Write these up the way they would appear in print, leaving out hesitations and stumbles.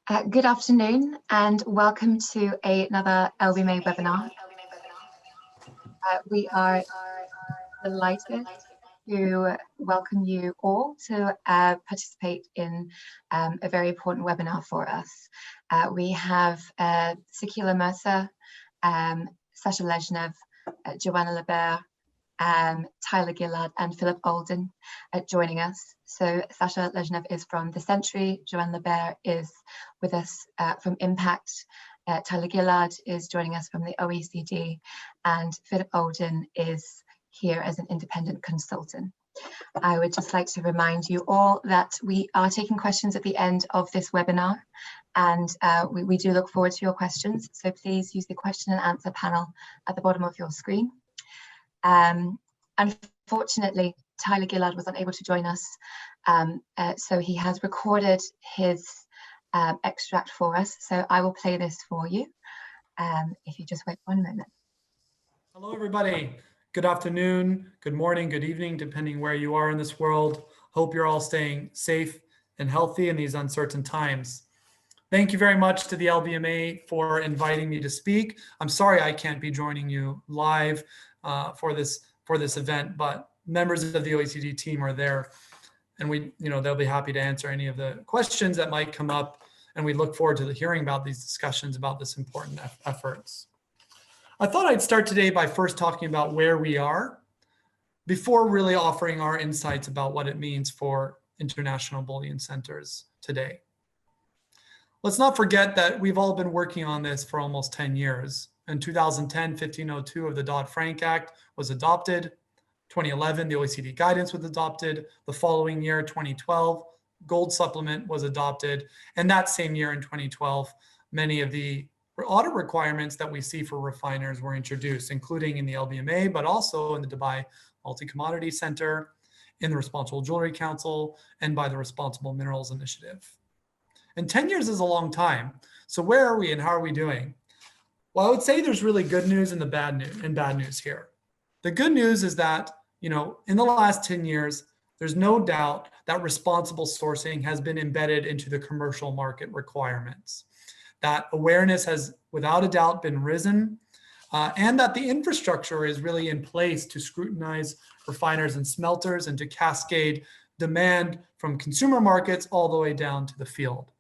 Good afternoon and welcome to another LBMA webinar. We are delighted to welcome you all to participate in a very important webinar for us. We have Sakila Mercer, Sasha Lezhnev, Joanna Lebert, Tyler Gillard and Philip Olden joining us. So Sasha Lezhnev is from The Century, Joanna Lebert is with us from Impact, Tyler Gillard is joining us from the OECD, and Philip Olden is here as an independent consultant. I would just like to remind you all that we are taking questions at the end of this webinar, and we do look forward to your questions. So please use the question and answer panel at the bottom of your screen. Unfortunately, Tyler Gillard was unable to join us, so he has recorded his extract for us. So I will play this for you, if you just wait 1 moment. Hello, everybody. Good afternoon, good morning, good evening, depending where you are in this world. Hope you're all staying safe and healthy in these uncertain times. Thank you very much to the LBMA for inviting me to speak. I'm sorry I can't be joining you live for this event, but members of the OECD team are there, and they'll be happy to answer any of the questions that might come up, and we look forward to hearing about these discussions about this important efforts. I thought I'd start today by first talking about where we are before really offering our insights about what it means for International Bullion Centres today. Let's not forget that we've all been working on this for almost 10 years. In 2010, 1502 of the Dodd-Frank Act was adopted. 2011, the OECD guidance was adopted. The following year, 2012, gold supplement was adopted. And that same year in 2012, many of the audit requirements that we see for refiners were introduced, including in the LBMA, but also in the Dubai Multi-Commodity Center, in the Responsible Jewelry Council, and by the Responsible Minerals Initiative. And 10 years is a long time. So where are we and how are we doing? Well, I would say there's really good news and bad news here. The good news is that, in the last 10 years, there's no doubt that responsible sourcing has been embedded into the commercial market requirements. That awareness has, without a doubt, been risen, and that the infrastructure is really in place to scrutinize refiners and smelters and to cascade demand from consumer markets all the way down to the field.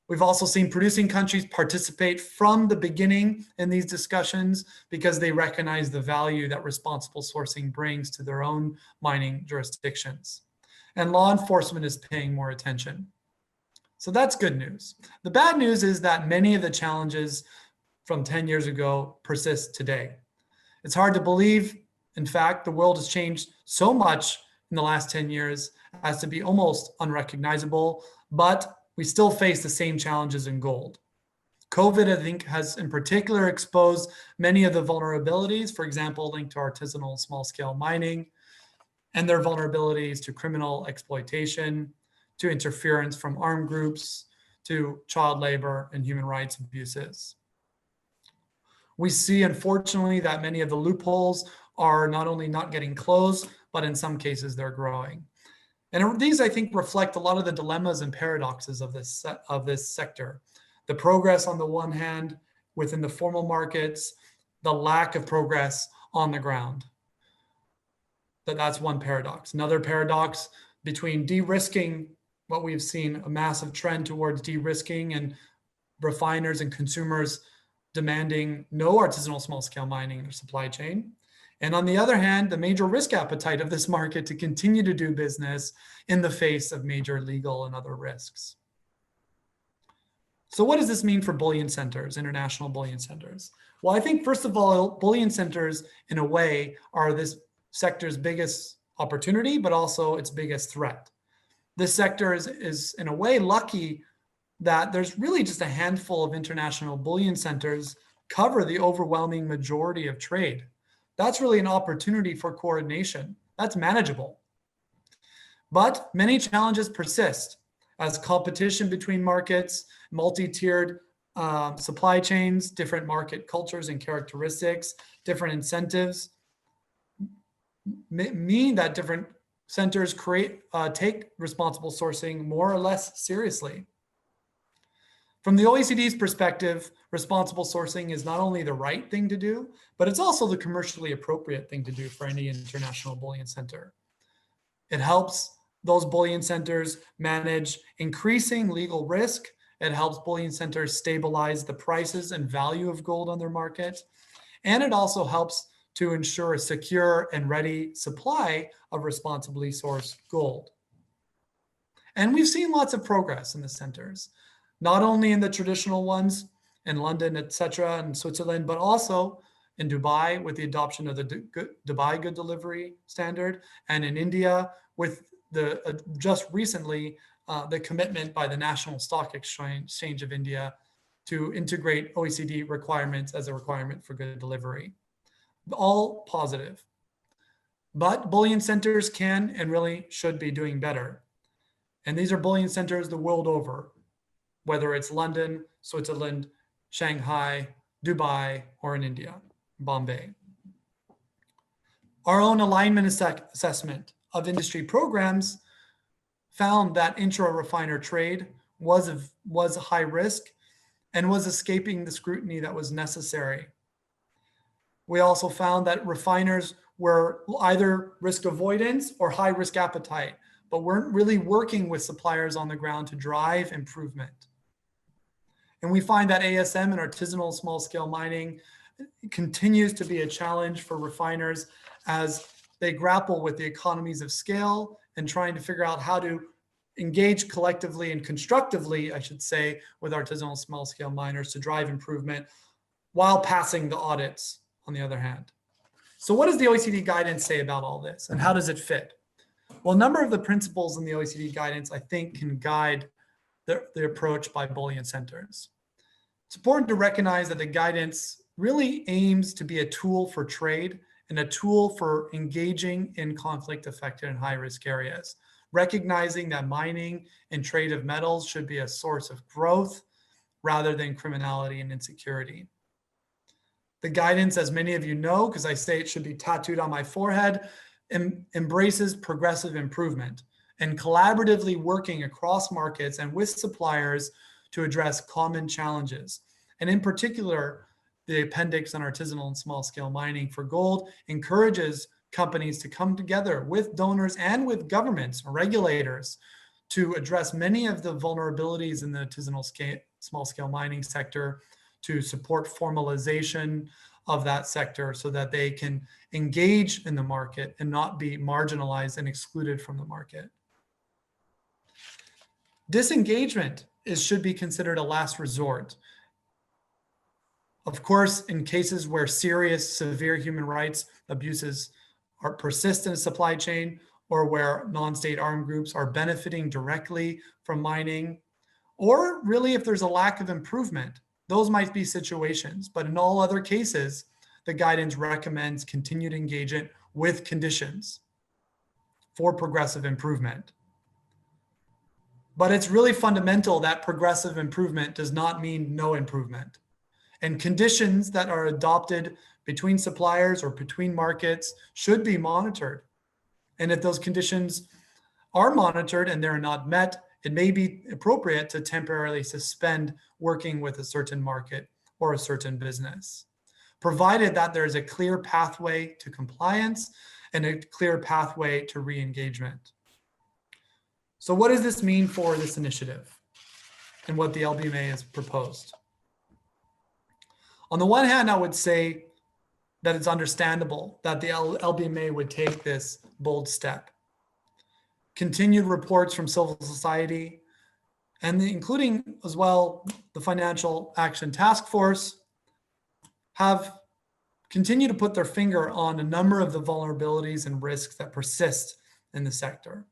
We've also seen producing countries participate from the beginning in these discussions because they recognize the value that responsible sourcing brings to their own mining jurisdictions. And law enforcement is paying more attention. So that's good news. The bad news is that many of the challenges from 10 years ago persist today. It's hard to believe, in fact, the world has changed so much in the last 10 years as to be almost unrecognizable, but we still face the same challenges in gold. COVID, I think, has in particular exposed many of the vulnerabilities, for example, linked to artisanal small-scale mining, and their vulnerabilities to criminal exploitation, to interference from armed groups, to child labor and human rights abuses. We see, unfortunately, that many of the loopholes are not only not getting closed, but in some cases they're growing. And these, I think, reflect a lot of the dilemmas and paradoxes of this sector. The progress on the one hand within the formal markets, the lack of progress on the ground. That's one paradox. Another paradox between de-risking, what we've seen, a massive trend towards de-risking and refiners and consumers demanding no artisanal small-scale mining in their supply chain. And on the other hand, the major risk appetite of this market to continue to do business in the face of major legal and other risks. So what does this mean for bullion centers, international bullion centers? Well, I think, first of all, bullion centers, in a way, are this sector's biggest opportunity, but also its biggest threat. This sector is in a way, lucky that there's really just a handful of international bullion centers cover the overwhelming majority of trade. That's really an opportunity for coordination. That's manageable. But many challenges persist as competition between markets, multi-tiered supply chains, different market cultures and characteristics, different incentives mean that different centers take responsible sourcing more or less seriously. From the OECD's perspective, responsible sourcing is not only the right thing to do, but it's also the commercially appropriate thing to do for any international bullion center. It helps those bullion centers manage increasing legal risk. It helps bullion centers stabilize the prices and value of gold on their market. And it also helps to ensure a secure and ready supply of responsibly sourced gold. And we've seen lots of progress in the centers, not only in the traditional ones in London, etc., and Switzerland, but also in Dubai with the adoption of the Dubai Good Delivery Standard, and in India with the just recently the commitment by the National Stock Exchange of India to integrate OECD requirements as a requirement for good delivery. All positive. But bullion centers can and really should be doing better. And these are bullion centers the world over, whether it's London, Switzerland, Shanghai, Dubai, or in India, Bombay. Our own alignment assessment of industry programs found that intra-refiner trade was high risk and was escaping the scrutiny that was necessary. We also found that refiners were either risk avoidance or high risk appetite, but weren't really working with suppliers on the ground to drive improvement. And we find that ASM and artisanal small scale mining continues to be a challenge for refiners as they grapple with the economies of scale and trying to figure out how to engage collectively and constructively, I should say, with artisanal small scale miners to drive improvement while passing the audits on the other hand. So what does the OECD guidance say about all this and how does it fit? Well, a number of the principles in the OECD guidance, I think, can guide the approach by bullion centers. It's important to recognize that the guidance really aims to be a tool for trade and a tool for engaging in conflict affected and high risk areas, recognizing that mining and trade of metals should be a source of growth rather than criminality and insecurity. The guidance, as many of you know, because I say it should be tattooed on my forehead, embraces progressive improvement and collaboratively working across markets and with suppliers to address common challenges. And in particular, the appendix on artisanal and small scale mining for gold encourages companies to come together with donors and with governments or regulators to address many of the vulnerabilities in the artisanal small scale mining sector, to support formalization of that sector so that they can engage in the market and not be marginalized and excluded from the market. Disengagement should be considered a last resort. Of course, in cases where serious, severe human rights abuses persist in a supply chain, or where non-state armed groups are benefiting directly from mining, or really if there's a lack of improvement, those might be situations. But in all other cases, the guidance recommends continued engagement with conditions for progressive improvement. But it's really fundamental that progressive improvement does not mean no improvement. And conditions that are adopted between suppliers or between markets should be monitored. And if those conditions are monitored and they're not met, it may be appropriate to temporarily suspend working with a certain market or a certain business, provided that there's a clear pathway to compliance and a clear pathway to re-engagement. So what does this mean for this initiative and what the LBMA has proposed? On the one hand, I would say that it's understandable that the LBMA would take this bold step. Continued reports from civil society, and including as well the Financial Action Task Force, have continued to put their finger on a number of the vulnerabilities and risks that persist in the sector.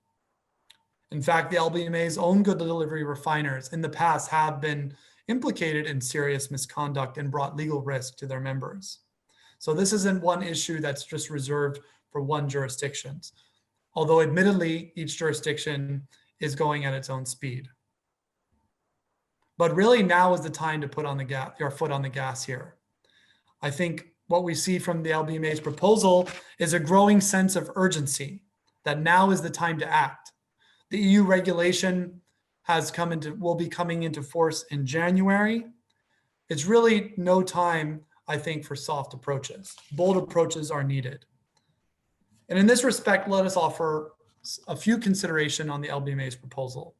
In fact, the LBMA's own good delivery refiners in the past have been implicated in serious misconduct and brought legal risk to their members. So this isn't one issue that's just reserved for one jurisdiction, although admittedly, each jurisdiction is going at its own speed. But really now is the time to put on your foot on the gas here. I think what we see from the LBMA's proposal is a growing sense of urgency that now is the time to act. The EU regulation will be coming into force in January. It's really no time, I think, for soft approaches. Bold approaches are needed. And in this respect, let us offer a few consideration on the LBMA's proposal.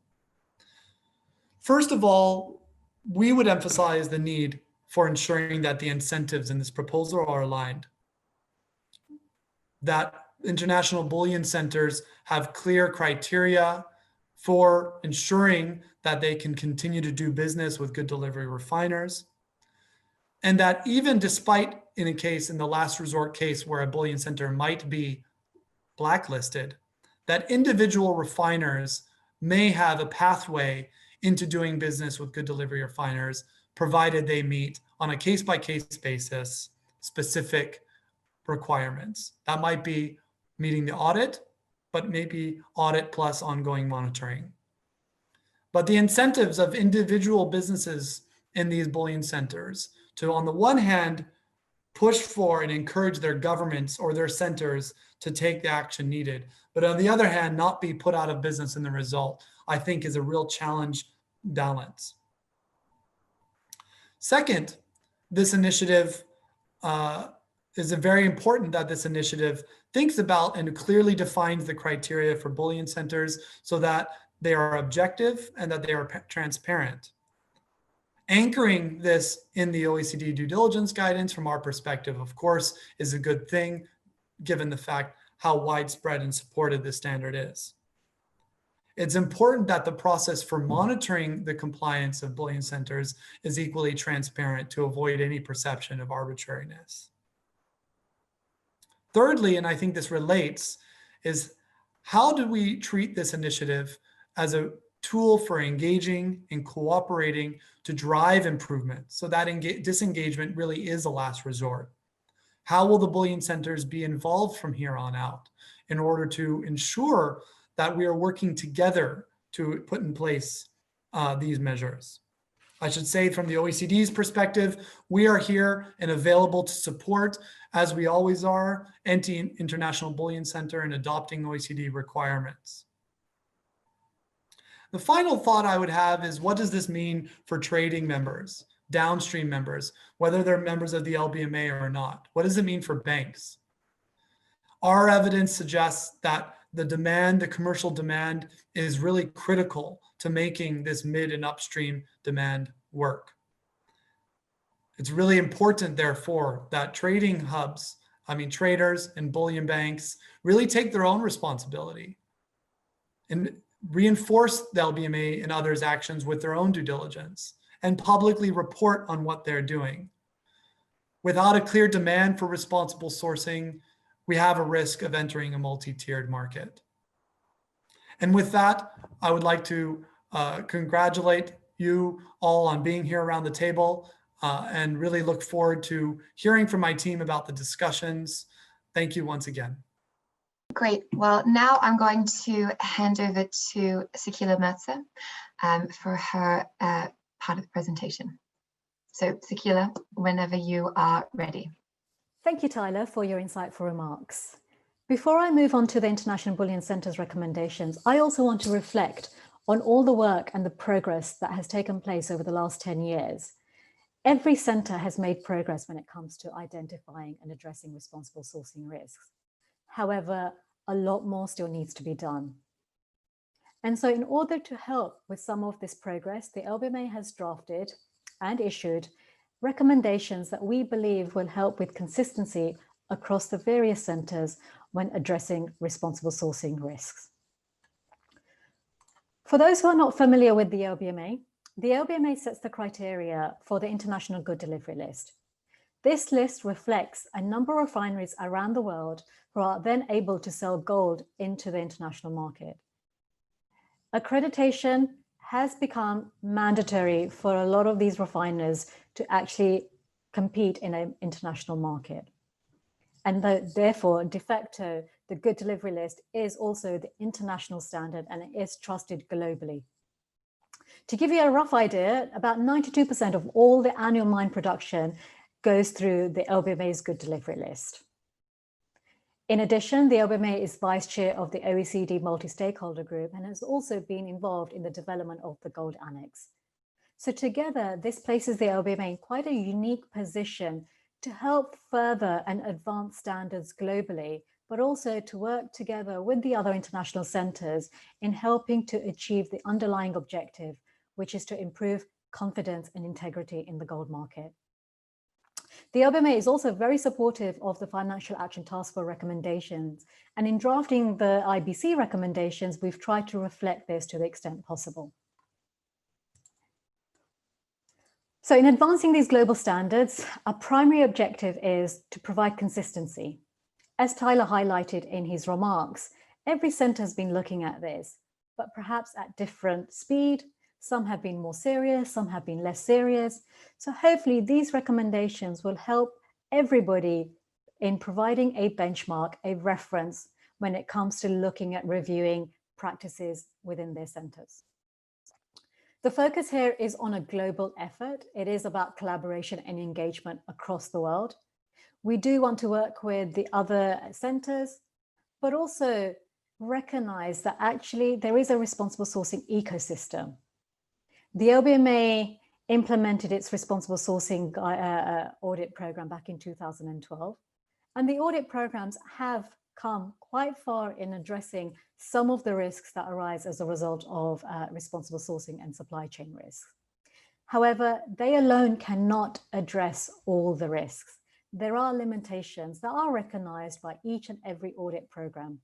First of all, we would emphasize the need for ensuring that the incentives in this proposal are aligned, that international bullion centers have clear criteria for ensuring that they can continue to do business with good delivery refiners, and that even despite in the last resort case where a bullion center might be blacklisted, that individual refiners may have a pathway into doing business with good delivery refiners, provided they meet on a case-by-case basis specific requirements. That might be meeting the audit, but maybe audit plus ongoing monitoring. But the incentives of individual businesses in these bullion centers to, on the one hand, push for and encourage their governments or their centers to take the action needed, but on the other hand, not be put out of business in the result, I think is a real challenge balance. Second, this initiative is very important that this initiative thinks about and clearly defines the criteria for bullion centers so that they are objective and that they are transparent. Anchoring this in the OECD due diligence guidance from our perspective, of course, is a good thing, given the fact how widespread and supported this standard is. It's important that the process for monitoring the compliance of bullion centers is equally transparent to avoid any perception of arbitrariness. Thirdly, and I think this relates, is how do we treat this initiative as a tool for engaging and cooperating to drive improvement so that disengagement really is a last resort? How will the bullion centers be involved from here on out in order to ensure that we are working together to put in place these measures? I should say from the OECD's perspective, we are here and available to support, as we always are, International Bullion Center in adopting OECD requirements. The final thought I would have is, what does this mean for trading members, downstream members, whether they're members of the LBMA or not? What does it mean for banks? Our evidence suggests that the commercial demand is really critical to making this mid and upstream demand work. It's really important, therefore, that trading hubs, traders and bullion banks really take their own responsibility and reinforce the LBMA and others' actions with their own due diligence and publicly report on what they're doing. Without a clear demand for responsible sourcing, we have a risk of entering a multi-tiered market. And with that, I would like to congratulate you all on being here around the table and really look forward to hearing from my team about the discussions. Thank you once again. Great. Well, now I'm going to hand over to Sakila Mirza for her part of the presentation. So Sakila, whenever you are ready. Thank you, Tyler, for your insightful remarks. Before I move on to the International Bullion Centres recommendations, I also want to reflect on all the work and the progress that has taken place over the last 10 years. Every centre has made progress when it comes to identifying and addressing responsible sourcing risks. However, a lot more still needs to be done. And so in order to help with some of this progress, the LBMA has drafted and issued recommendations that we believe will help with consistency across the various centres when addressing responsible sourcing risks. For those who are not familiar with the LBMA sets the criteria for the International Good Delivery List. This list reflects a number of refineries around the world who are then able to sell gold into the international market. Accreditation has become mandatory for a lot of these refiners to actually compete in an international market. And therefore, de facto, the Good Delivery List is also the international standard and it is trusted globally. To give you a rough idea, about 92% of all the annual mine production goes through the LBMA's Good Delivery List. In addition, the LBMA is vice chair of the OECD multi-stakeholder group and has also been involved in the development of the Gold Annex. So together, this places the LBMA in quite a unique position to help further and advance standards globally, but also to work together with the other international centres in helping to achieve the underlying objective, which is to improve confidence and integrity in the gold market. The LBMA is also very supportive of the Financial Action Task Force recommendations. And in drafting the IBC recommendations, we've tried to reflect this to the extent possible. So in advancing these global standards, our primary objective is to provide consistency. As Tyler highlighted in his remarks, every centre has been looking at this, but perhaps at different speed. Some have been more serious, some have been less serious. So hopefully these recommendations will help everybody in providing a benchmark, a reference when it comes to looking at reviewing practices within their centres. The focus here is on a global effort. It is about collaboration and engagement across the world. We do want to work with the other centres, but also recognize that actually there is a responsible sourcing ecosystem. The LBMA implemented its responsible sourcing audit program back in 2012, and the audit programs have come quite far in addressing some of the risks that arise as a result of responsible sourcing and supply chain risks. However, they alone cannot address all the risks. There are limitations that are recognized by each and every audit program.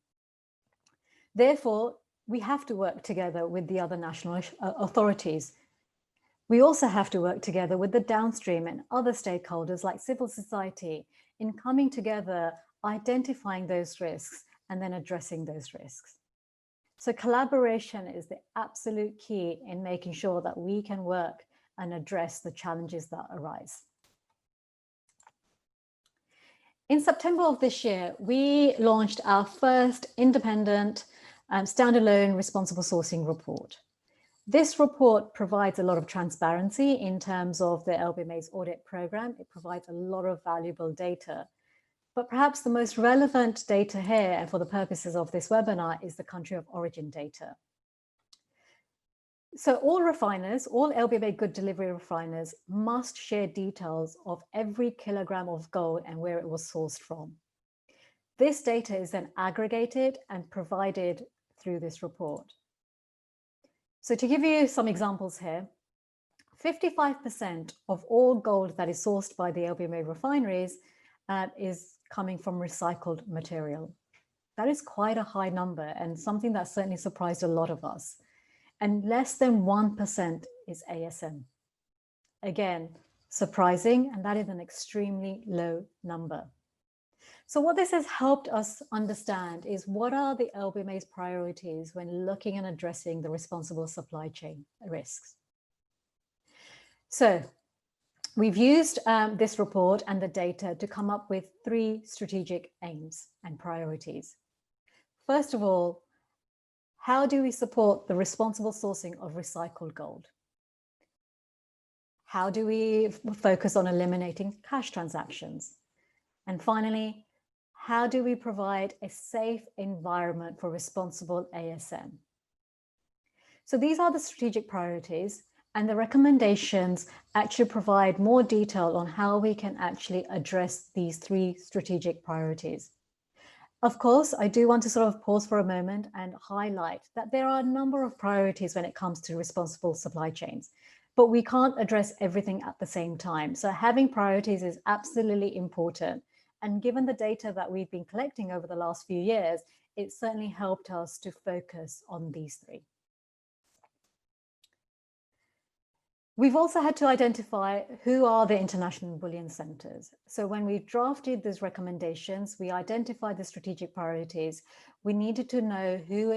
Therefore, we have to work together with the other national authorities. We also have to work together with the downstream and other stakeholders like civil society in coming together, identifying those risks, and then addressing those risks. So collaboration is the absolute key in making sure that we can work and address the challenges that arise. In September of this year, we launched our first independent standalone responsible sourcing report. This report provides a lot of transparency in terms of the LBMA's audit program. It provides a lot of valuable data. But perhaps the most relevant data here, and for the purposes of this webinar, is the country of origin data. So all refiners, all LBMA good delivery refiners must share details of every kilogram of gold and where it was sourced from. This data is then aggregated and provided through this report. So to give you some examples here, 55% of all gold that is sourced by the LBMA refineries is coming from recycled material. That is quite a high number and something that certainly surprised a lot of us. And less than 1% is ASM. Again, surprising, and that is an extremely low number. So what this has helped us understand is what are the LBMA's priorities when looking and addressing the responsible supply chain risks. So we've used this report and the data to come up with 3 strategic aims and priorities. First of all, how do we support the responsible sourcing of recycled gold? How do we focus on eliminating cash transactions? And finally, how do we provide a safe environment for responsible ASM? So these are the strategic priorities, and the recommendations actually provide more detail on how we can actually address these 3 strategic priorities. Of course, I do want to sort of pause for a moment and highlight that there are a number of priorities when it comes to responsible supply chains, but we can't address everything at the same time. So having priorities is absolutely important. And given the data that we've been collecting over the last few years, it certainly helped us to focus on these 3. We've also had to identify who are the International Bullion Centres. So when we drafted these recommendations, we identified the strategic priorities. We needed to know who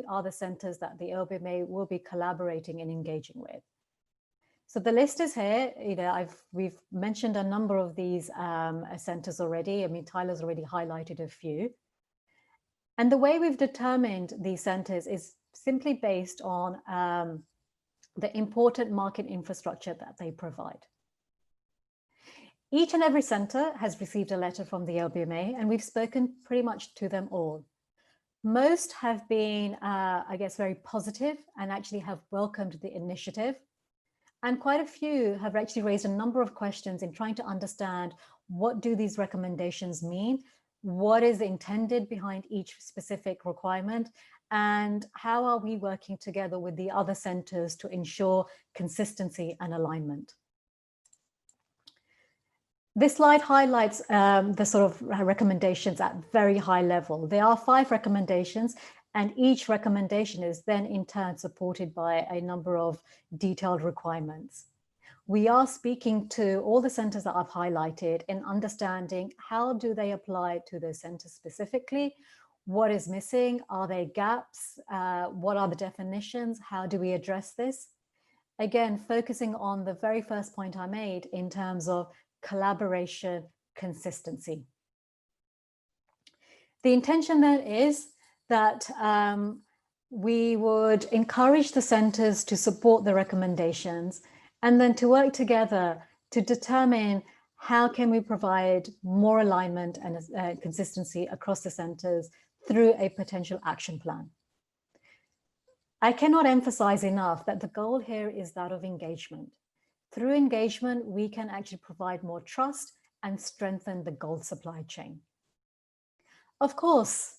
are the centres that the LBMA will be collaborating and engaging with. So the list is here. We've mentioned a number of these centres already. I mean, Tyler's already highlighted a few. And the way we've determined these centres is simply based on the important market infrastructure that they provide. Each and every centre has received a letter from the LBMA, and we've spoken pretty much to them all. Most have been, I guess, very positive and actually have welcomed the initiative. And quite a few have actually raised a number of questions in trying to understand, what do these recommendations mean? What is intended behind each specific requirement? And how are we working together with the other centres to ensure consistency and alignment? This slide highlights the sort of recommendations at very high level. There are 5 recommendations, and each recommendation is then in turn supported by a number of detailed requirements. We are speaking to all the centres that I've highlighted in understanding, how do they apply to those centres specifically? What is missing? Are there gaps? What are the definitions? How do we address this? Again, focusing on the very first point I made in terms of collaboration, consistency. The intention then is that we would encourage the centres to support the recommendations and then to work together to determine how can we provide more alignment and consistency across the centres through a potential action plan. I cannot emphasize enough that the goal here is that of engagement. Through engagement, we can actually provide more trust and strengthen the gold supply chain. Of course,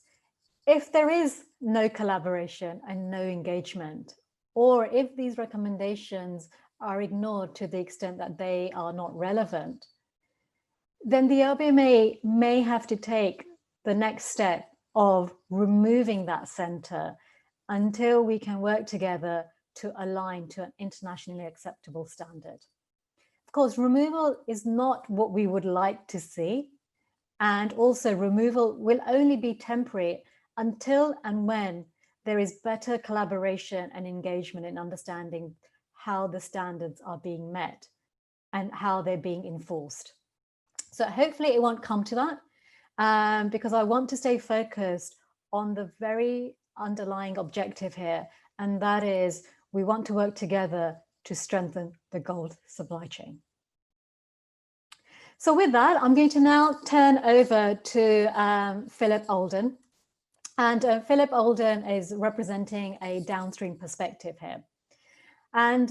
if there is no collaboration and no engagement, or if these recommendations are ignored to the extent that they are not relevant, then the LBMA may have to take the next step of removing that centre until we can work together to align to an internationally acceptable standard. Of course, removal is not what we would like to see. And also removal will only be temporary until and when there is better collaboration and engagement in understanding how the standards are being met and how they're being enforced. So hopefully it won't come to that, because I want to stay focused on the very underlying objective here, and that is we want to work together to strengthen the gold supply chain. So with that, I'm going to now turn over to Philip Olden. And Philip Olden is representing a downstream perspective here. And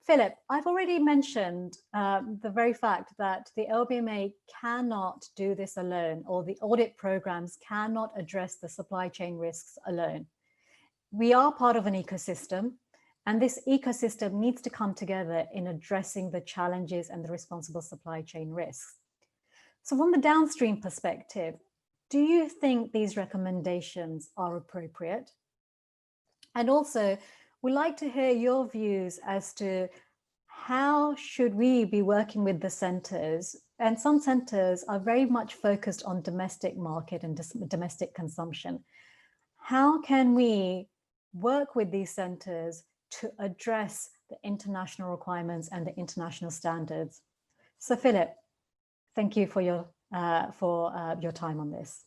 Philip, I've already mentioned the very fact that the LBMA cannot do this alone, or the audit programs cannot address the supply chain risks alone. We are part of an ecosystem, and this ecosystem needs to come together in addressing the challenges and the responsible supply chain risks. So from the downstream perspective, do you think these recommendations are appropriate? And also, we'd like to hear your views as to how should we be working with the centres? And some centres are very much focused on domestic market and domestic consumption. How can we work with these centres to address the international requirements and the international standards? So Philip, thank you for your time on this.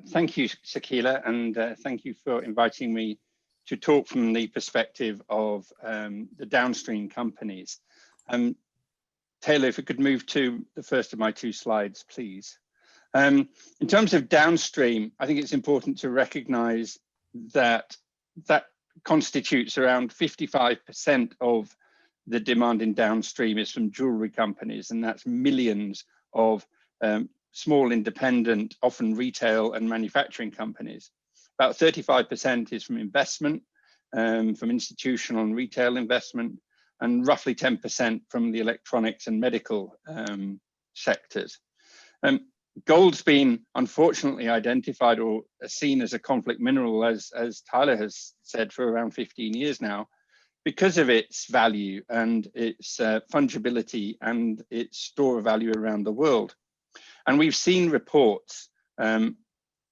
Thank you, Sakila, and thank you for inviting me to talk from the perspective of the downstream companies. Taylor, if we could move to the first of my 2 slides, please. In terms of downstream, I think it's important to recognize that that constitutes around 55% of the demand in downstream is from jewelry companies, and that's millions of small independent, often retail and manufacturing companies. About 35% is from investment, from institutional and retail investment, and roughly 10% from the electronics and medical sectors. Gold's been unfortunately identified or seen as a conflict mineral, as Tyler has said, for around 15 years now, because of its value and its fungibility and its store of value around the world. And we've seen reports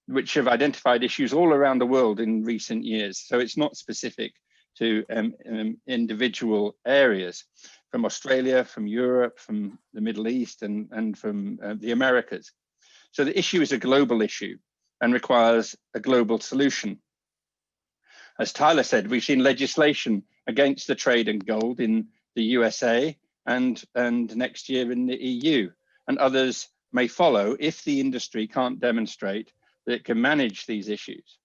which have identified issues all around the world in recent years. So it's not specific to individual areas, from Australia, from Europe, from the Middle East, and from the Americas. So the issue is a global issue and requires a global solution. As Tyler said, we've seen legislation against the trade in gold in the USA, and next year in the EU, and others may follow if the industry can't demonstrate that it can manage these issues.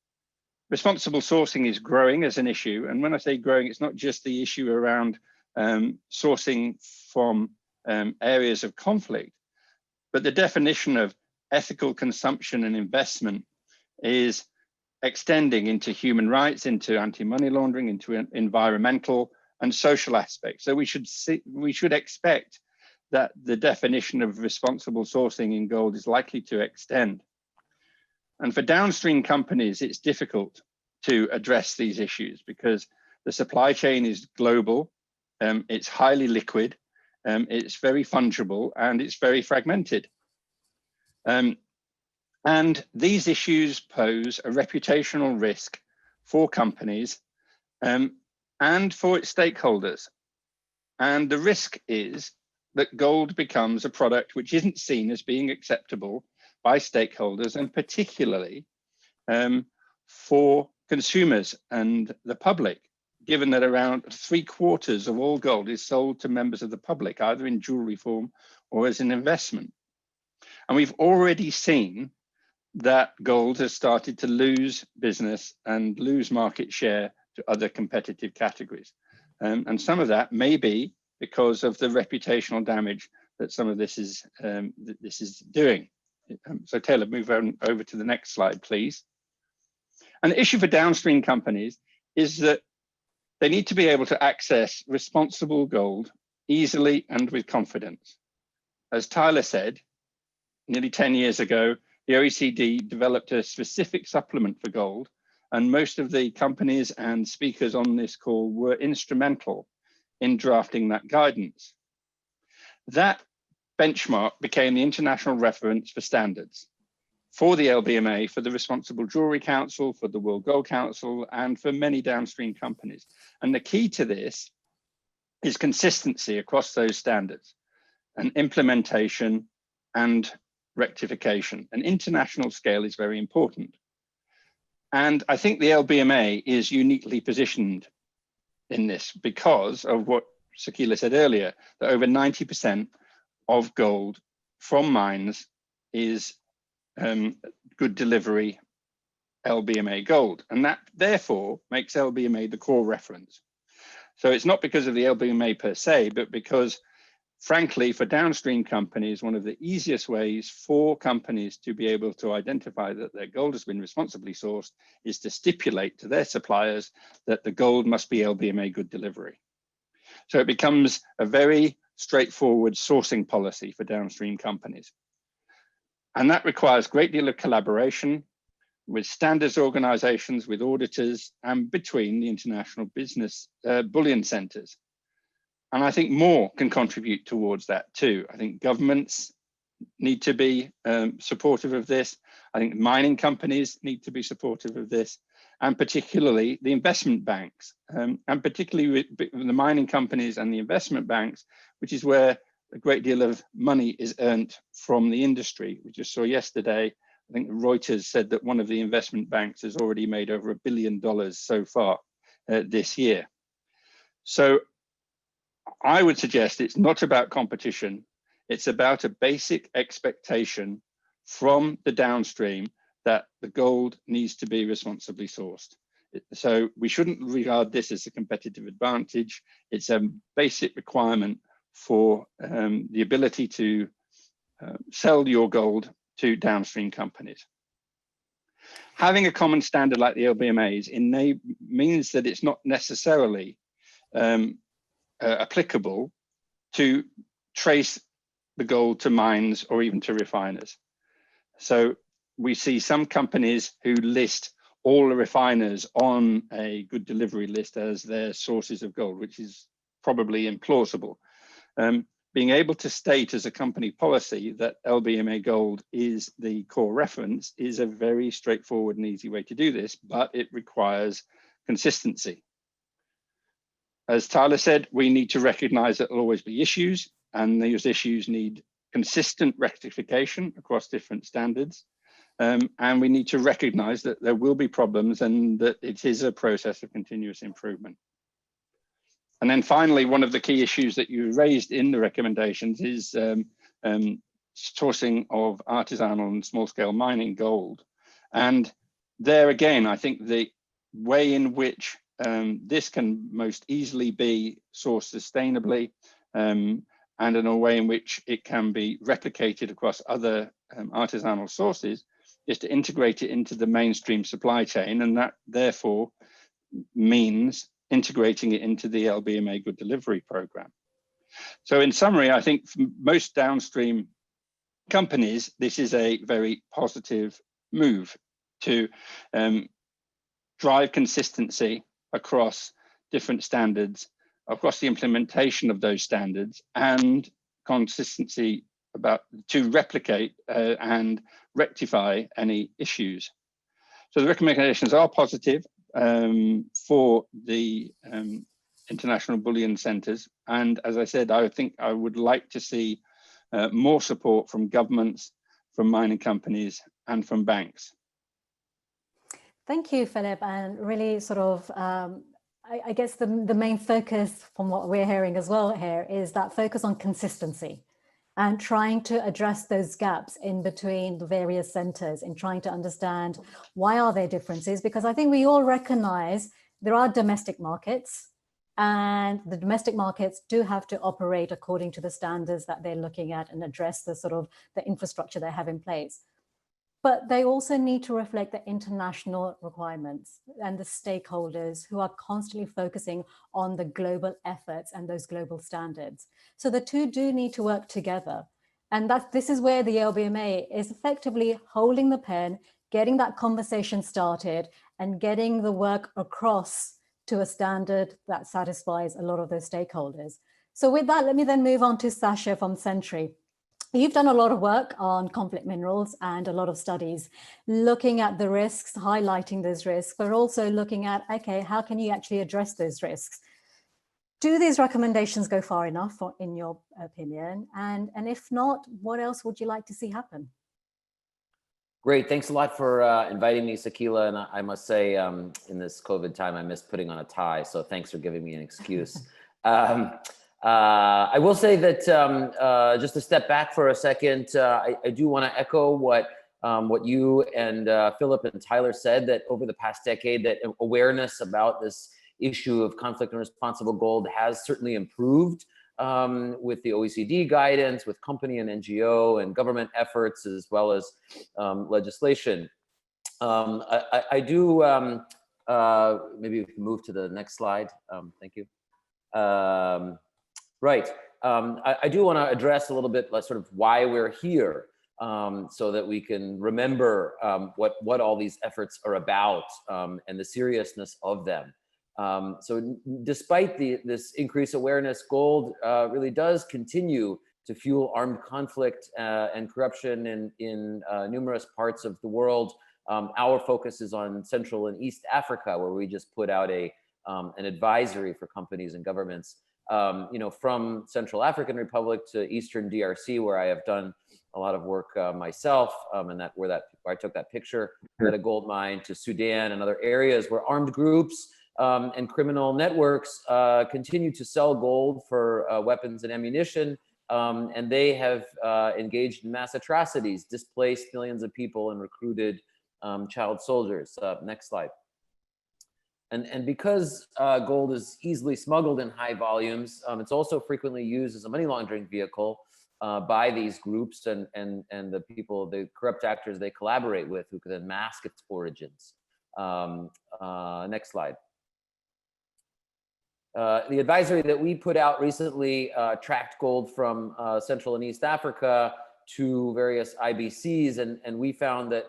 Responsible sourcing is growing as an issue, and when I say growing, it's not just the issue around sourcing from areas of conflict, but the definition of ethical consumption and investment is extending into human rights, into anti-money laundering, into environmental and social aspects. So we should expect that the definition of responsible sourcing in gold is likely to extend. And for downstream companies, it's difficult to address these issues because the supply chain is global, it's highly liquid, it's very fungible, and it's very fragmented. And these issues pose a reputational risk for companies and for its stakeholders. And the risk is that gold becomes a product which isn't seen as being acceptable by stakeholders, and particularly for consumers and the public, given that around 3/4 of all gold is sold to members of the public, either in jewelry form or as an investment. And we've already seen that gold has started to lose business and lose market share to other competitive categories. And some of that may be because of the reputational damage that some of this is doing. So Taylor, move on over to the next slide, please. And the issue for downstream companies is that they need to be able to access responsible gold easily and with confidence. As Tyler said, nearly 10 years ago, the OECD developed a specific supplement for gold, and most of the companies and speakers on this call were instrumental in drafting that guidance. That benchmark became the international reference for standards for the LBMA, for the Responsible Jewelry Council, for the World Gold Council, and for many downstream companies. And the key to this is consistency across those standards and implementation and rectification. An international scale is very important. And I think the LBMA is uniquely positioned in this because of what Sakila said earlier, that over 90% of gold from mines is good delivery LBMA gold. And that therefore makes LBMA the core reference. So it's not because of the LBMA per se, but because frankly, for downstream companies, one of the easiest ways for companies to be able to identify that their gold has been responsibly sourced is to stipulate to their suppliers that the gold must be LBMA good delivery. So it becomes a very straightforward sourcing policy for downstream companies. And that requires a great deal of collaboration with standards organizations, with auditors, and between the International Bullion Centres. And I think more can contribute towards that too. I think governments need to be supportive of this. I think mining companies need to be supportive of this, and particularly the investment banks, and particularly with the mining companies and the investment banks, which is where a great deal of money is earned from the industry. We just saw yesterday, I think Reuters said that one of the investment banks has already made over $1 billion so far this year. So I would suggest it's not about competition. It's about a basic expectation from the downstream that the gold needs to be responsibly sourced. So we shouldn't regard this as a competitive advantage. It's a basic requirement for the ability to sell your gold to downstream companies. Having a common standard like the LBMAs means that it's not necessarily applicable to trace the gold to mines or even to refiners. So we see some companies who list all the refiners on a good delivery list as their sources of gold, which is probably implausible. Being able to state as a company policy that LBMA gold is the core reference is a very straightforward and easy way to do this, but it requires consistency. As Tyler said, we need to recognize that there'll always be issues, and those issues need consistent rectification across different standards. And we need to recognize that there will be problems and that it is a process of continuous improvement. And then finally, one of the key issues that you raised in the recommendations is sourcing of artisanal and small-scale mining gold. And there again, I think the way in which this can most easily be sourced sustainably, and in a way in which it can be replicated across other artisanal sources, is to integrate it into the mainstream supply chain, and that therefore means integrating it into the LBMA Good Delivery Program. So in summary, I think for most downstream companies, this is a very positive move to drive consistency across different standards, across the implementation of those standards, and consistency to replicate and rectify any issues. So the recommendations are positive for the International Bullion Centres. And as I said, I think I would like to see more support from governments, from mining companies, and from banks. Thank you, Philip. And really sort of, I guess the main focus from what we're hearing as well here is that focus on consistency and trying to address those gaps in between the various centres, in trying to understand why are there differences, because I think we all recognise there are domestic markets, and the domestic markets do have to operate according to the standards that they're looking at and address the sort of the infrastructure they have in place. But they also need to reflect the international requirements and the stakeholders who are constantly focusing on the global efforts and those global standards. So the two do need to work together. And this is where the LBMA is effectively holding the pen, getting that conversation started, and getting the work across to a standard that satisfies a lot of those stakeholders. So with that, let me then move on to Sasha from Sentry. You've done a lot of work on conflict minerals and a lot of studies looking at the risks, highlighting those risks, but also looking at, okay, how can you actually address those risks? Do these recommendations go far enough, in your opinion? And if not, what else would you like to see happen? Great, thanks a lot for inviting me, Sakila. And I must say, in this COVID time, I missed putting on a tie, so thanks for giving me an excuse. I will say that just to step back for a second, I do want to echo what you and Philip and Tyler said, that over the past decade, that awareness about this issue of conflict and responsible gold has certainly improved with the OECD guidance, with company and NGO and government efforts, as well as legislation. I do, maybe we can move to the next slide. Thank you. Right. I do want to address a little bit sort of why we're here, so that we can remember what all these efforts are about, and the seriousness of them. So despite this increased awareness, gold really does continue to fuel armed conflict and corruption in numerous parts of the world. Our focus is on Central and East Africa, where we just put out an advisory for companies and governments. From Central African Republic to Eastern DRC, where I have done a lot of work myself, and where I took that picture at a gold mine, to Sudan and other areas where armed groups and criminal networks continue to sell gold for weapons and ammunition, and they have engaged in mass atrocities, displaced millions of people, and recruited child soldiers. Next slide. And because gold is easily smuggled in high volumes, it's also frequently used as a money laundering vehicle by these groups and the people, the corrupt actors they collaborate with, who can then mask its origins. Next slide. The advisory that we put out recently tracked gold from Central and East Africa to various IBCs, and we found that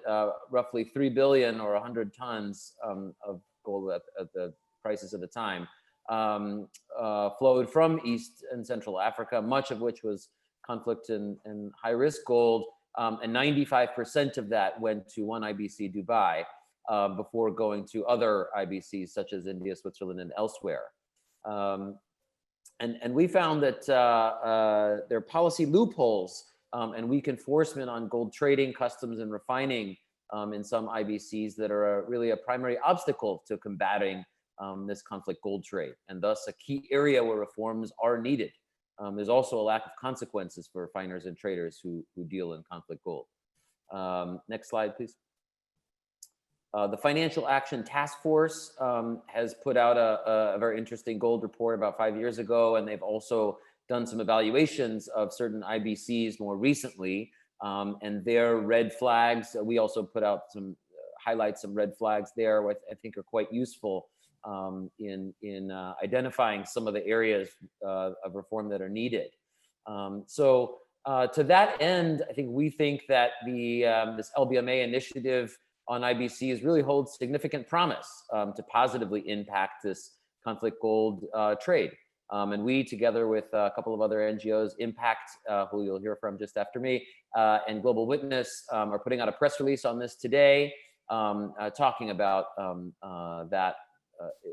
roughly 3 billion or 100 tons of gold at the prices of the time flowed from East and Central Africa, much of which was conflict and high-risk gold, and 95% of that went to one IBC, Dubai, before going to other IBCs such as India, Switzerland, and elsewhere. And we found that there are policy loopholes and weak enforcement on gold trading, customs, and refining in some IBCs that are really a primary obstacle to combating this conflict gold trade, and thus a key area where reforms are needed. There's also a lack of consequences for refiners and traders who deal in conflict gold. Next slide, please. The Financial Action Task Force has put out a very interesting gold report about 5 years ago, and they've also done some evaluations of certain IBCs more recently, and their red flags. We also put out some some red flags there, which I think are quite useful in identifying some of the areas of reform that are needed. To that end, I think we think that this LBMA initiative on IBCs really holds significant promise to positively impact this conflict gold trade. And we, together with a couple of other NGOs, Impact, who you'll hear from just after me, and Global Witness, are putting out a press release on this today, talking about that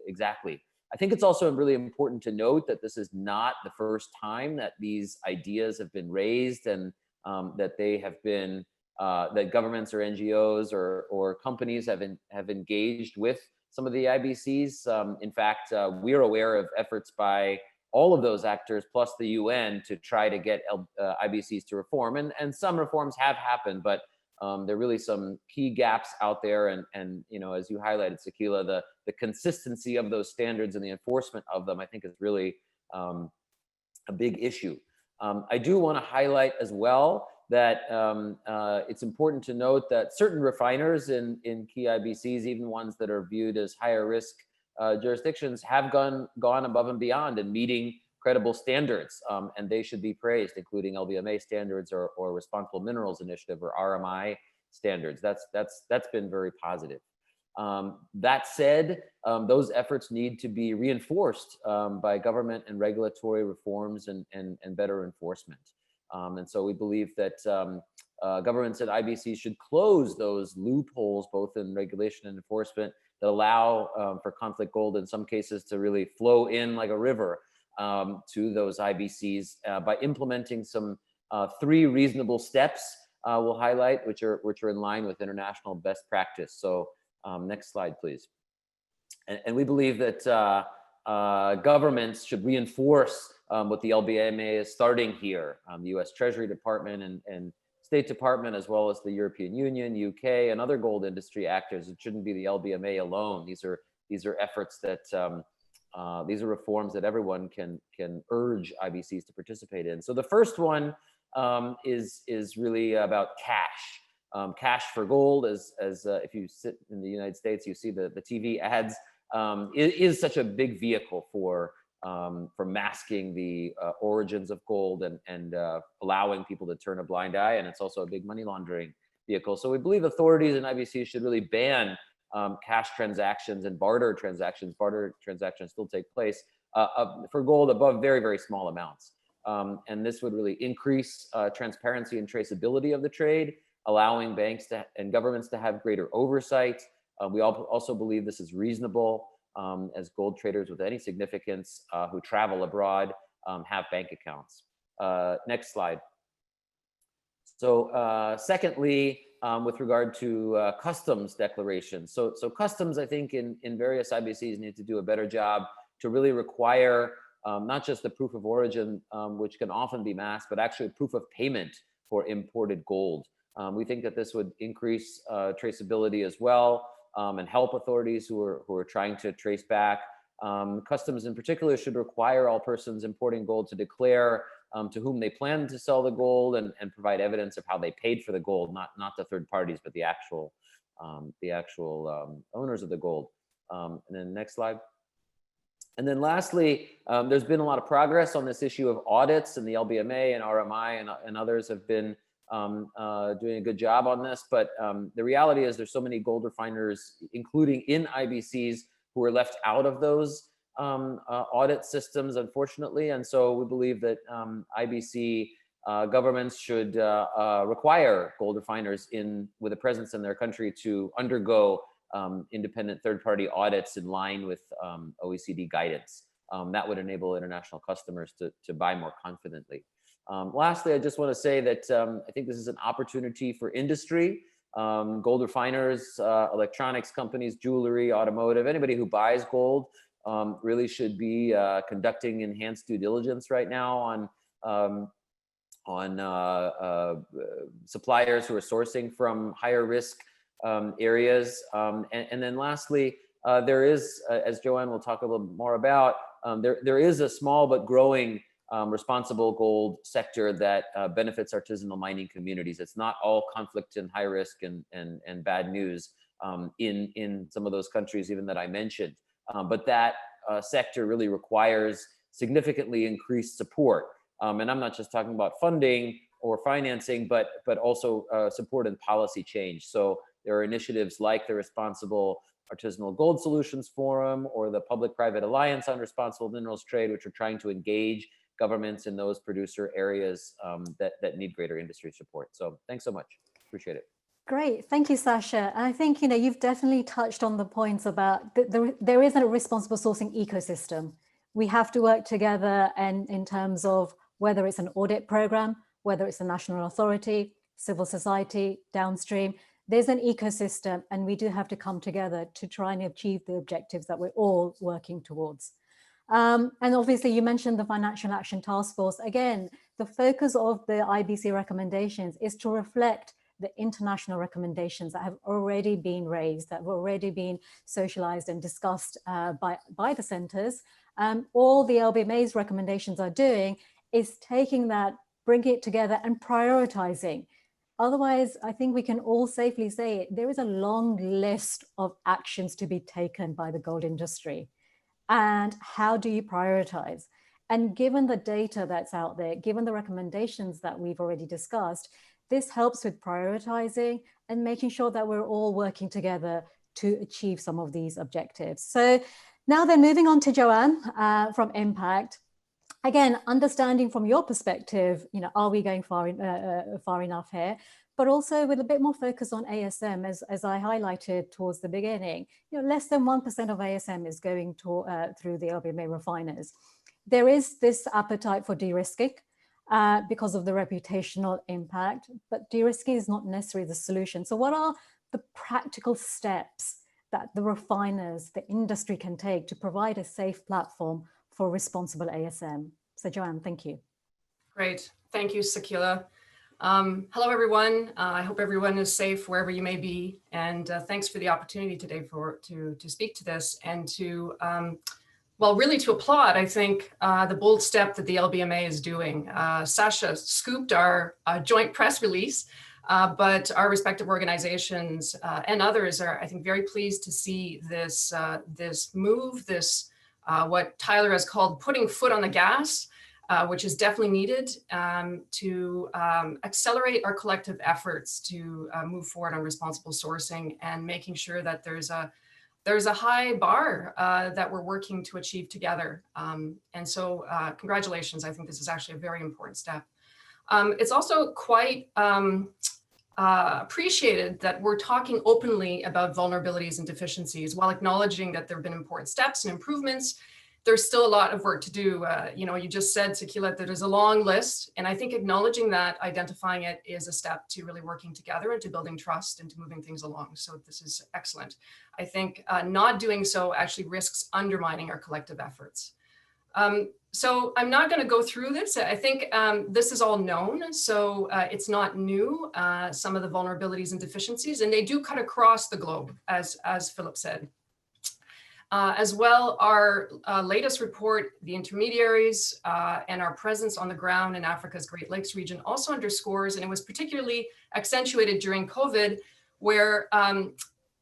exactly. I think it's also really important to note that this is not the first time that these ideas have been raised, and that they have been that governments or NGOs or companies have engaged with some of the IBCs. In fact, we're aware of efforts by all of those actors plus the UN to try to get IBCs to reform, and some reforms have happened, but there are really some key gaps out there, and you know, as you highlighted, Sakila, the consistency of those standards and the enforcement of them, I think, is really a big issue. I do want to highlight as well that it's important to note that certain refiners in key IBCs, even ones that are viewed as higher risk jurisdictions, have gone above and beyond in meeting credible standards, and they should be praised, including LBMA standards or Responsible Minerals Initiative or RMI standards. That's been very positive. That said, those efforts need to be reinforced by government and regulatory reforms and better enforcement. And so we believe that governments and IBCs should close those loopholes, both in regulation and enforcement, that allow for conflict gold in some cases to really flow in like a river to those IBCs by implementing some 3 reasonable steps we'll highlight, which are in line with international best practice. So next slide, please. And we believe that governments should reinforce what the LBMA is starting here. The US Treasury Department and State Department, as well as the European Union, UK, and other gold industry actors. It shouldn't be the LBMA alone. These are efforts that these are reforms that everyone can urge IBCs to participate in. So the first one is really about cash. Cash for gold, as if you sit in the United States, you see the TV ads. It is such a big vehicle for masking the origins of gold and allowing people to turn a blind eye, and it's also a big money laundering vehicle. So we believe authorities and IBCs should really ban cash transactions and barter transactions. Barter transactions still take place for gold above very, very small amounts. And this would really increase transparency and traceability of the trade, allowing banks and governments to have greater oversight. We also believe this is reasonable, as gold traders with any significance who travel abroad have bank accounts. Next slide. So secondly, with regard to customs declarations. So customs, I think, in various IBCs need to do a better job to really require not just the proof of origin, which can often be masked, but actually proof of payment for imported gold. We think that this would increase traceability as well, and help authorities who are trying to trace back. Customs in particular should require all persons importing gold to declare to whom they plan to sell the gold and provide evidence of how they paid for the gold, not the third parties, but the actual owners of the gold. And then next slide. And then lastly, there's been a lot of progress on this issue of audits, and the LBMA and RMI and others have been doing a good job on this. But the reality is there's so many gold refiners, including in IBCs, who are left out of those audit systems, unfortunately. And so we believe that IBC governments should require gold refiners with a presence in their country to undergo independent third-party audits in line with OECD guidance. That would enable international customers to buy more confidently. Lastly, I just want to say that I think this is an opportunity for industry Gold refiners, electronics companies, jewelry, automotive, anybody who buys gold really should be conducting enhanced due diligence right now on suppliers who are sourcing from higher risk areas. And then lastly, there is, as Joanne will talk a little more about, there is a small but growing responsible gold sector that benefits artisanal mining communities. It's not all conflict and high risk and bad news in some of those countries even that I mentioned. But that sector really requires significantly increased support. And I'm not just talking about funding or financing, but also support and policy change. So there are initiatives like the Responsible Artisanal Gold Solutions Forum or the Public-Private Alliance on Responsible Minerals Trade, which are trying to engage governments in those producer areas that need greater industry support. So thanks so much. Appreciate it. Great, thank you, Sasha. And I think you've definitely touched on the points about there is a responsible sourcing ecosystem. We have to work together, and in terms of whether it's an audit program, whether it's a national authority, civil society, downstream, there's an ecosystem, and we do have to come together to try and achieve the objectives that we're all working towards. And obviously you mentioned the Financial Action Task Force. Again, the focus of the IBC recommendations is to reflect the international recommendations that have already been raised, that have already been socialized and discussed by the centers. All the LBMA's recommendations are doing is taking that, bringing it together and prioritizing. Otherwise, I think we can all safely say there is a long list of actions to be taken by the gold industry. And how do you prioritize? And given the data that's out there, given the recommendations that we've already discussed, this helps with prioritizing and making sure that we're all working together to achieve some of these objectives. So now then, moving on to Joanne from Impact. Again, understanding from your perspective, are we going far enough here? But also with a bit more focus on ASM, as I highlighted towards the beginning, less than 1% of ASM is going through the LBMA refiners. There is this appetite for de-risking because of the reputational impact, but de-risking is not necessarily the solution. So what are the practical steps that the refiners, the industry can take to provide a safe platform for responsible ASM? So Joanne, thank you. Great, thank you, Sakila. Hello, everyone. I hope everyone is safe wherever you may be. And thanks for the opportunity today to speak to this and to, well, really to applaud, I think, the bold step that the LBMA is doing. Sasha scooped our joint press release, but our respective organizations and others are, I think, very pleased to see this, this move, this what Tyler has called putting foot on the gas, which is definitely needed to accelerate our collective efforts to move forward on responsible sourcing and making sure that there's a high bar that we're working to achieve together. And so congratulations, I think this is actually a very important step. It's also quite appreciated that we're talking openly about vulnerabilities and deficiencies while acknowledging that there have been important steps and improvements. There's still a lot of work to do. You just said, Sakila, that there's a long list. And I think acknowledging that, identifying it is a step to really working together and to building trust and to moving things along. So this is excellent. I think not doing so actually risks undermining our collective efforts. So I'm not going to go through this. I think this is all known, so it's not new, some of the vulnerabilities and deficiencies, and they do cut across the globe, as Philip said. As well, our latest report, the intermediaries and our presence on the ground in Africa's Great Lakes region also underscores, and it was particularly accentuated during COVID, where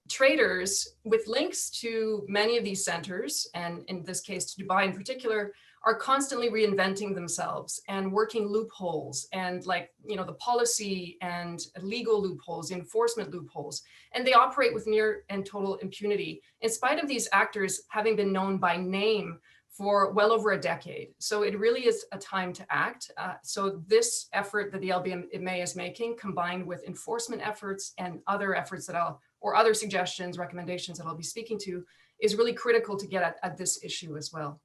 traders with links to many of these centers, and in this case to Dubai in particular, are constantly reinventing themselves and working loopholes and the policy and legal loopholes, enforcement loopholes, and they operate with near and total impunity in spite of these actors having been known by name for well over a decade. So it really is a time to act. So this effort that the LBMA is making, combined with enforcement efforts and other efforts or other suggestions, recommendations that I'll be speaking to, is really critical to get at this issue as well.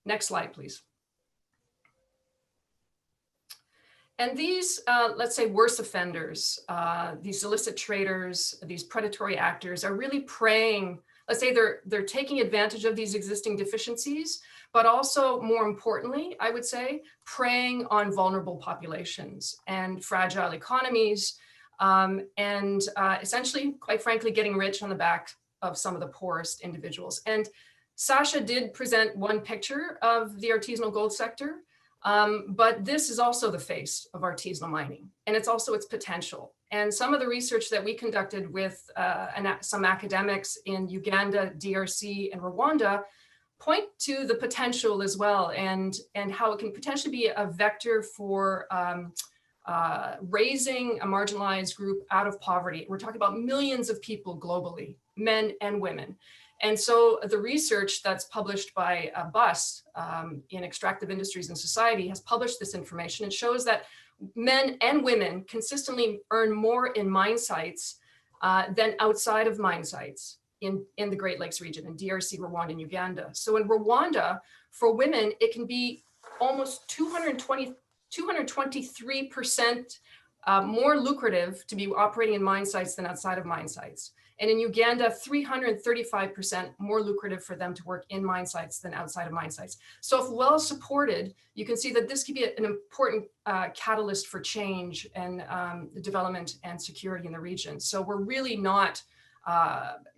Next slide, please. And these, let's say, worse offenders, these illicit traders, these predatory actors are really preying, let's say they're taking advantage of these existing deficiencies, but also more importantly, I would say, preying on vulnerable populations and fragile economies, and essentially, quite frankly, getting rich on the back of some of the poorest individuals. And Sasha did present one picture of the artisanal gold sector, but this is also the face of artisanal mining, and it's also its potential. And some of the research that we conducted with some academics in Uganda, DRC, and Rwanda point to the potential as well, and how it can potentially be a vector for raising a marginalized group out of poverty. We're talking about millions of people globally, men and women. And so the research that's published by BUS in Extractive Industries and Society has published this information. It shows that men and women consistently earn more in mine sites than outside of mine sites in the Great Lakes region, in DRC, Rwanda, and Uganda. So in Rwanda, for women, it can be almost 223% more lucrative to be operating in mine sites than outside of mine sites. And in Uganda, 335% more lucrative for them to work in mine sites than outside of mine sites. So if well supported, you can see that this could be an important catalyst for change and development and security in the region. So we're really not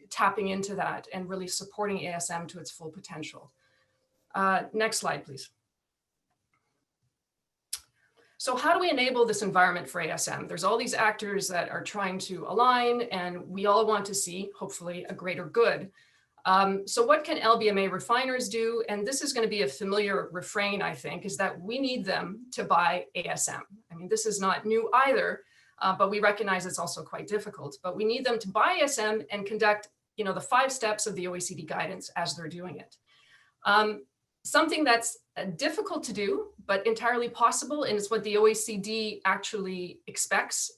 tapping into that and really supporting ASM to its full potential. Next slide, please. So how do we enable this environment for ASM? There's all these actors that are trying to align, and we all want to see, hopefully, a greater good. So what can LBMA refiners do? And this is going to be a familiar refrain, I think, is that we need them to buy ASM. I mean, this is not new either, but we recognize it's also quite difficult. But we need them to buy ASM and conduct, the 5 steps of the OECD guidance as they're doing it. Something that's difficult to do, but entirely possible, and it's what the OECD actually expects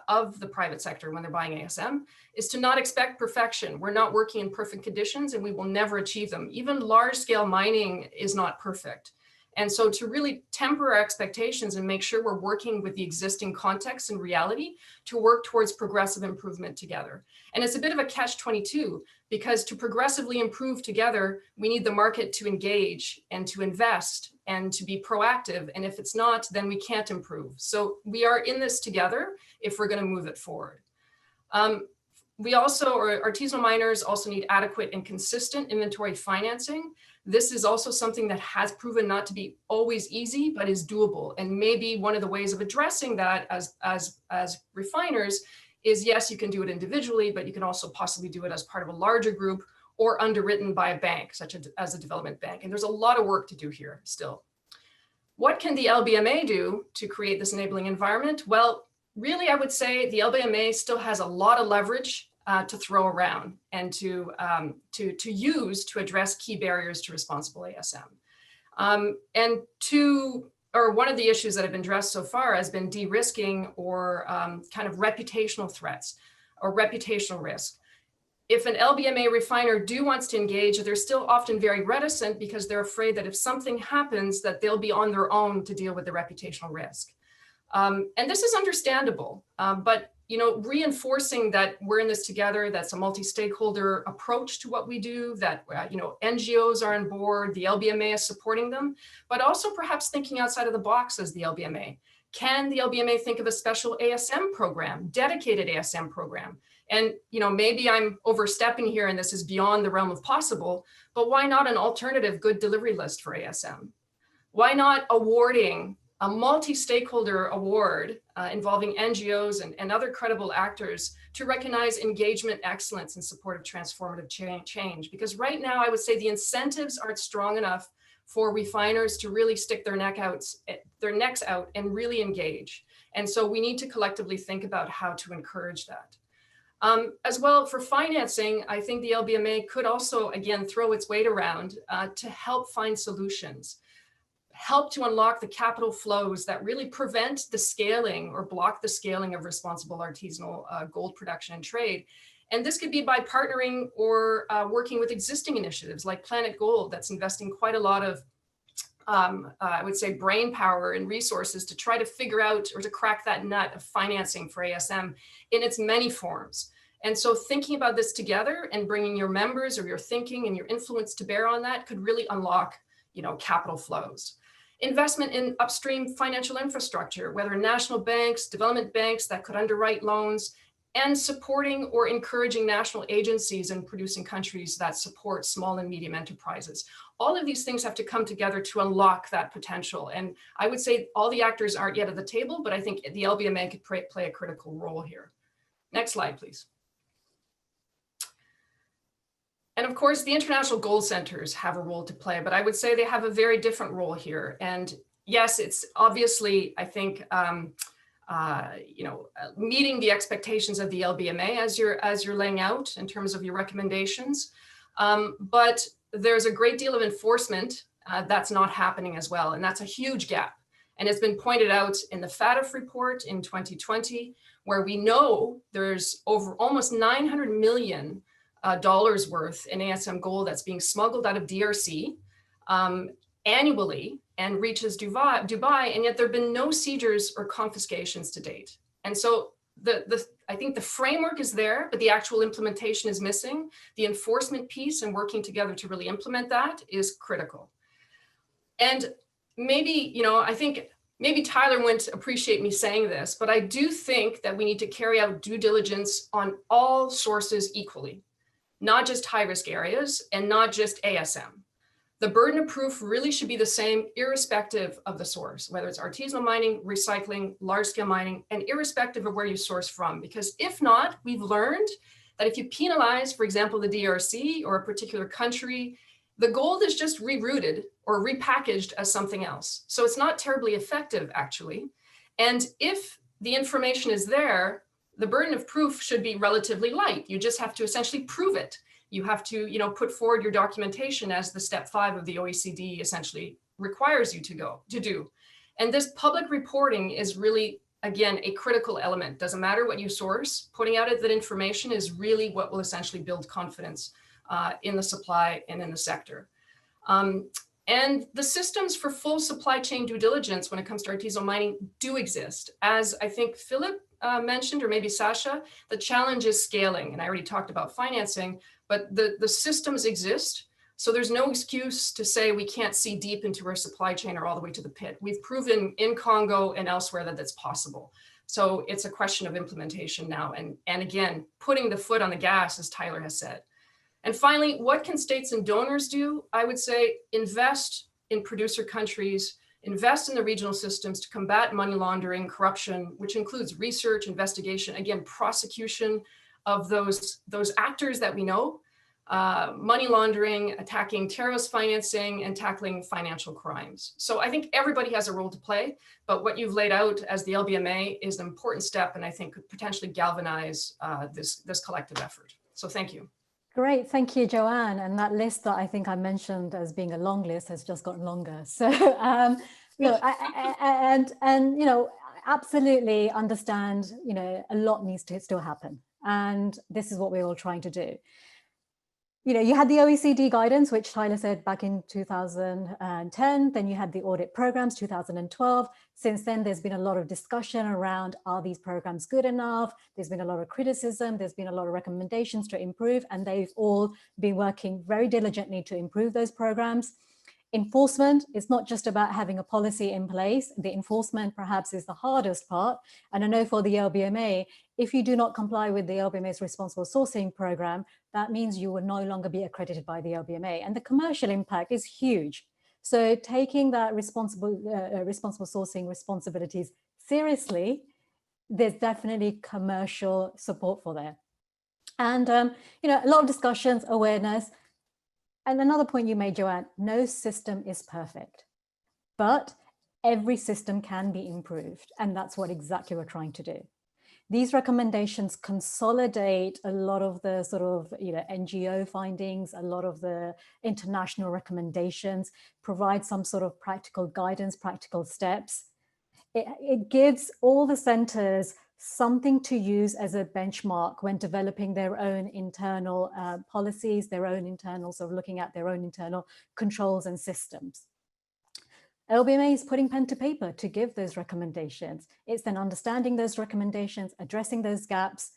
of the private sector when they're buying ASM, is to not expect perfection. We're not working in perfect conditions, and we will never achieve them. Even large-scale mining is not perfect. And so to really temper our expectations and make sure we're working with the existing context and reality to work towards progressive improvement together. And it's a bit of a catch-22, because to progressively improve together, we need the market to engage and to invest and to be proactive. And if it's not, then we can't improve. So we are in this together if we're going to move it forward. We also, or artisanal miners also need adequate and consistent inventory financing. This is also something that has proven not to be always easy, but is doable. And maybe one of the ways of addressing that as refiners is, yes, you can do it individually, but you can also possibly do it as part of a larger group or underwritten by a bank, such as a development bank. And there's a lot of work to do here still. What can the LBMA do to create this enabling environment? Well, really, I would say the LBMA still has a lot of leverage to throw around and to use to address key barriers to responsible ASM. One of the issues that have been addressed so far has been de-risking or kind of reputational threats or reputational risk. If an LBMA refiner wants to engage, they're still often very reticent because they're afraid that if something happens, that they'll be on their own to deal with the reputational risk. And this is understandable, but reinforcing that we're in this together, that's a multi-stakeholder approach to what we do, that NGOs are on board, the LBMA is supporting them, but also perhaps thinking outside of the box as the LBMA. Can the LBMA think of a special ASM program, dedicated ASM program? And maybe I'm overstepping here and this is beyond the realm of possible, but why not an alternative good delivery list for ASM? Why not awarding a multi-stakeholder award involving NGOs and other credible actors to recognize engagement, excellence, and support of transformative change? Because right now, I would say the incentives aren't strong enough for refiners to really stick their necks out and really engage. And so we need to collectively think about how to encourage that. As well, for financing, I think the LBMA could also, again, throw its weight around to help find solutions. Help to unlock the capital flows that really prevent the scaling or block the scaling of responsible artisanal gold production and trade. And this could be by partnering or working with existing initiatives like Planet Gold, that's investing quite a lot of I would say, brain power and resources to try to figure out or to crack that nut of financing for ASM in its many forms. And so thinking about this together and bringing your members or your thinking and your influence to bear on that could really unlock, capital flows. Investment in upstream financial infrastructure, whether national banks, development banks that could underwrite loans, and supporting or encouraging national agencies in producing countries that support small and medium enterprises. All of these things have to come together to unlock that potential. And I would say all the actors aren't yet at the table, but I think the LBMA could play a critical role here. Next slide, please. And of course, the International Gold Centres have a role to play, but I would say they have a very different role here. And yes, it's obviously, I think, meeting the expectations of the LBMA as you're laying out in terms of your recommendations. But there's a great deal of enforcement that's not happening as well. And that's a huge gap. And it's been pointed out in the FATF report in 2020, where we know there's over almost $900 million worth in ASM gold that's being smuggled out of DRC annually and reaches Dubai, and yet there have been no seizures or confiscations to date. And so I think the framework is there, but the actual implementation is missing. The enforcement piece and working together to really implement that is critical. And maybe, I think maybe Tyler wouldn't appreciate me saying this, but I do think that we need to carry out due diligence on all sources equally, not just high-risk areas and not just ASM. The burden of proof really should be the same irrespective of the source, whether it's artisanal mining, recycling, large-scale mining, and irrespective of where you source from. Because if not, we've learned that if you penalize, for example, the DRC or a particular country, the gold is just rerouted or repackaged as something else. So it's not terribly effective, actually. And if the information is there, the burden of proof should be relatively light. You just have to essentially prove it. You have to, put forward your documentation as the step 5 of the OECD essentially requires you to do. And this public reporting is really, again, a critical element. Doesn't matter what you source, putting out that information is really what will essentially build confidence in the supply and in the sector. And the systems for full supply chain due diligence when it comes to artisanal mining do exist. As I think Philip mentioned, or maybe Sasha, the challenge is scaling. And I already talked about financing, but the systems exist. So there's no excuse to say we can't see deep into our supply chain or all the way to the pit. We've proven in Congo and elsewhere that that's possible. So it's a question of implementation now. And again, putting the foot on the gas, as Tyler has said. And finally, what can states and donors do? I would say invest in producer countries, invest in the regional systems to combat money laundering, corruption, which includes research, investigation, again, prosecution of those actors that we know, money laundering, attacking terrorist financing, and tackling financial crimes. So I think everybody has a role to play, but what you've laid out as the LBMA is an important step, and I think could potentially galvanize this collective effort. So thank you. Great, thank you, Joanne. And that list that I think I mentioned as being a long list has just gotten longer. So, look, absolutely understand, a lot needs to still happen. And this is what we're all trying to do. You had the OECD guidance, which Tyler said back in 2010, then you had the audit programs, 2012. Since then, there's been a lot of discussion around, are these programs good enough? There's been a lot of criticism, there's been a lot of recommendations to improve, and they've all been working very diligently to improve those programs. Enforcement is not just about having a policy in place. The enforcement perhaps is the hardest part. And I know for the LBMA, if you do not comply with the LBMA's responsible sourcing program, that means you will no longer be accredited by the LBMA. And the commercial impact is huge. So taking that responsible sourcing responsibilities seriously, there's definitely commercial support for that. And, a lot of discussions, awareness. And another point you made, Joanne, no system is perfect, but every system can be improved. And that's what exactly we're trying to do. These recommendations consolidate a lot of the sort of, NGO findings, a lot of the international recommendations, provide some sort of practical guidance, practical steps. It gives all the centers something to use as a benchmark when developing their own internal policies, their own internal, sort of looking at their own internal controls and systems. LBMA is putting pen to paper to give those recommendations. It's then understanding those recommendations, addressing those gaps,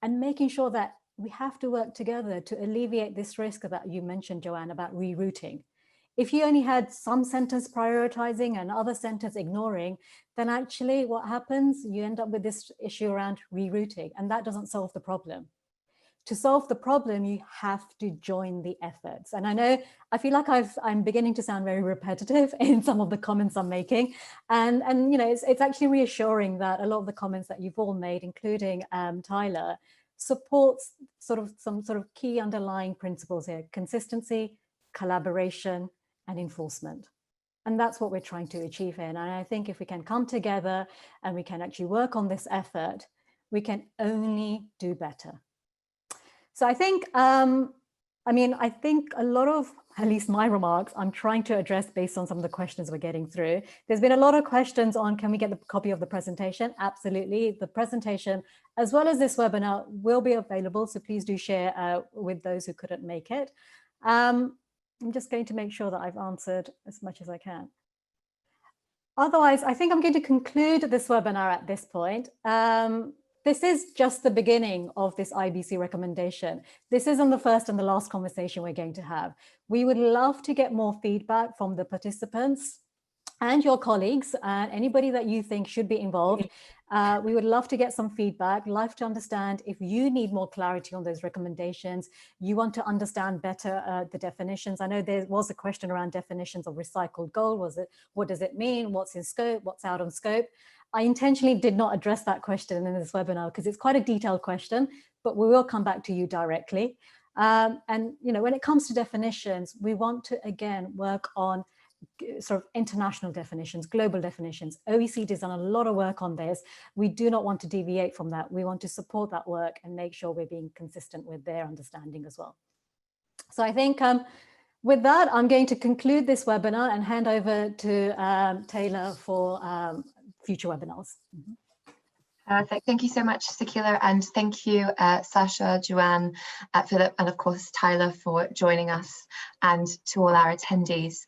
and making sure that we have to work together to alleviate this risk that you mentioned, Joanne, about rerouting. If you only had some centers prioritizing and other centers ignoring, then actually what happens, you end up with this issue around rerouting, and that doesn't solve the problem. To solve the problem, you have to join the efforts. And I feel like I'm beginning to sound very repetitive in some of the comments I'm making. And you know, it's actually reassuring that a lot of the comments that you've all made, including Tyler, supports some sort of key underlying principles here: consistency, collaboration, and enforcement. And that's what we're trying to achieve here. And I think if we can come together and we can actually work on this effort, we can only do better. So I think, I think a lot of, at least my remarks, I'm trying to address based on some of the questions we're getting through. There's been a lot of questions on, can we get the copy of the presentation? Absolutely. The presentation, as well as this webinar, will be available. So please do share with those who couldn't make it. I'm just going to make sure that I've answered as much as I can. Otherwise, I think I'm going to conclude this webinar at this point. This is just the beginning of this IBC recommendation. This isn't the first and the last conversation we're going to have. We would love to get more feedback from the participants and your colleagues, anybody that you think should be involved. We would love to get some feedback, love to understand if you need more clarity on those recommendations, you want to understand better the definitions. I know there was a question around definitions of recycled gold. What does it mean? What's in scope? What's out of scope? I intentionally did not address that question in this webinar because it's quite a detailed question, but we will come back to you directly. And you know, when it comes to definitions, we want to again work on sort of international definitions, global definitions. OECD has done a lot of work on this. We do not want to deviate from that. We want to support that work and make sure we're being consistent with their understanding as well. So I think with that, I'm going to conclude this webinar and hand over to Taylor for future webinars. Perfect. Thank you so much, Sakila, and thank you, Sasha, Joanne, Philip, and of course, Tyler, for joining us, and to all our attendees.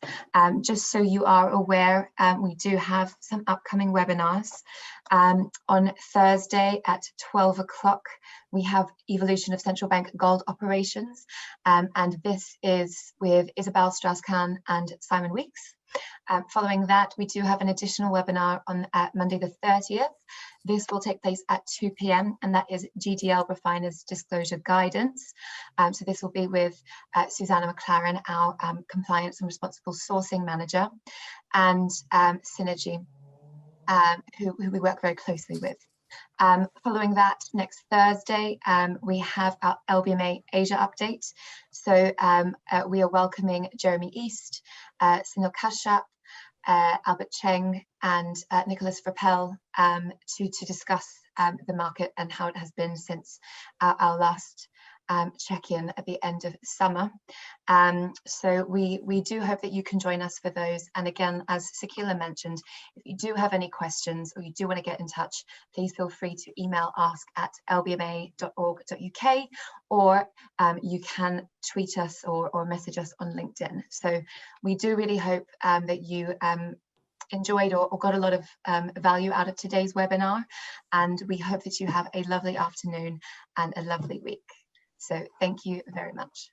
Just so you are aware, we do have some upcoming webinars. On Thursday at 12 o'clock, we have Evolution of Central Bank Gold Operations, and this is with Isabel Strauss-Kahn and Simon Weeks. Following that, we do have an additional webinar on Monday the 30th. This will take place at 2 p.m. and that is GDL Refiners Disclosure Guidance. So this will be with Susanna McLaren, our Compliance and Responsible Sourcing Manager, and Synergy, who we work very closely with. Following that, next Thursday, we have our LBMA Asia update. So we are welcoming Jeremy East, Sunil Kashyap, Albert Cheng, and Nicholas Frappel to discuss the market and how it has been since our last check-in at the end of summer. So we do hope that you can join us for those. And again, as Sakila mentioned, if you do have any questions or you do want to get in touch, please feel free to email ask@lbma.org.uk, or you can tweet us or message us on LinkedIn. So we do really hope that you enjoyed or got a lot of value out of today's webinar, and we hope that you have a lovely afternoon and a lovely week. So thank you very much.